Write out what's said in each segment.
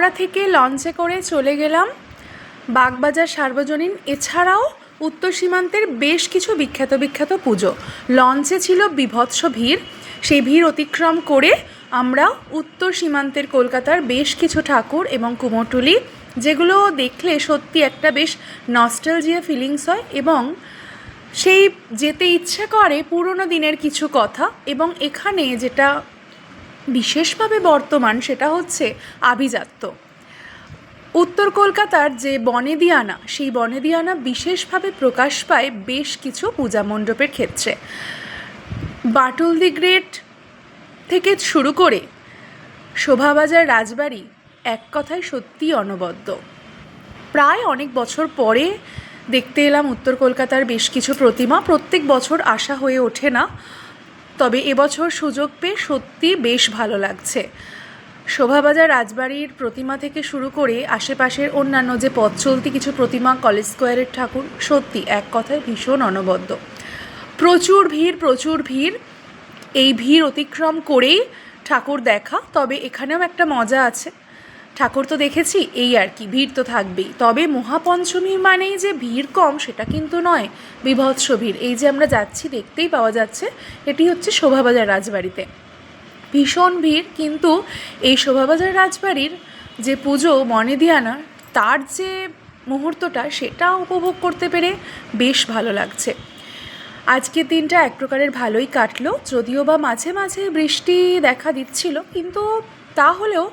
হাওড়া থেকে লঞ্চে করে চলে গেলাম বাগবাজার সার্বজনীন। এছাড়াও উত্তর সীমান্তের বেশ কিছু বিখ্যাত পুজো। লঞ্চে ছিল বীভৎস ভিড়। সেই ভিড় অতিক্রম করে আমরা উত্তর সীমান্তের কলকাতার বেশ কিছু ঠাকুর এবং কুমোরটুলি, যেগুলো দেখলে সত্যি একটা বেশ নস্টালজিয়া ফিলিংস হয় এবং সেই যেতে ইচ্ছে করে পুরনো দিনের কিছু কথা। এবং এখানে যেটা বিশেষভাবে বর্তমান সেটা হচ্ছে আভিজাত্য। উত্তর কলকাতার যে বনেদিয়ানা, সেই বনেদিয়ানা বিশেষভাবে প্রকাশ পায় বেশ কিছু পূজা মণ্ডপের ক্ষেত্রে। বাটুল দি গ্রেট থেকে শুরু করে শোভাবাজার রাজবাড়ি এক কথায় সত্যিই অনবদ্য। প্রায় অনেক বছর পরে দেখতে এলাম উত্তর কলকাতার বেশ কিছু প্রতিমা। প্রত্যেক বছর আসা হয়ে ওঠে না, তবে এবছর সুযোগ পেয়ে সত্যি বেশ ভালো লাগছে। শোভাবাজার রাজবাড়ির প্রতিমা থেকে শুরু করে আশেপাশের অন্যান্য যে পথ চলতি কিছু প্রতিমা, কলেজ স্কোয়ারের ঠাকুর, সত্যি এক কথায় ভীষণ অনবদ্য। প্রচুর ভিড়। এই ভিড় অতিক্রম করেই ঠাকুর দেখা। তবে এখানেও একটা মজা আছে, ঠাকুর তো দেখেছি এই আর কি, ভিড় তো থাকবেই। তবে মহাপঞ্চমী মানেই যে ভিড় কম সেটা কিন্তু নয়, বীভৎস ভিড়। এই যে আমরা যাচ্ছি দেখতেই পাওয়া যাচ্ছে, এটি হচ্ছে শোভাবাজার রাজবাড়িতে। ভীষণ ভিড়, কিন্তু এই শোভাবাজার রাজবাড়ির যে পুজো বনেদিয়ানা, তার যে মুহূর্তটা সেটা উপভোগ করতে পেরে বেশ ভালো লাগছে। আজকের দিনটা এক প্রকারের ভালোই কাটলো, যদিও বা মাঝে মাঝে বৃষ্টি দেখা দিচ্ছিল, কিন্তু তাহলেও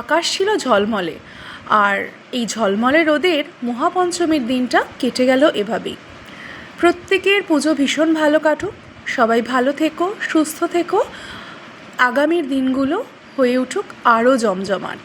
আকাশ ছিল ঝলমলে। আর এই ঝলমলে রোদের মহাপঞ্চমীর দিনটা কেটে গেল এভাবেই। প্রত্যেকের পুজো ভীষণ ভালো কাটুক, সবাই ভালো থেকো, সুস্থ থেকো, আগামীর দিনগুলো হয়ে উঠুক আরও জমজমাট।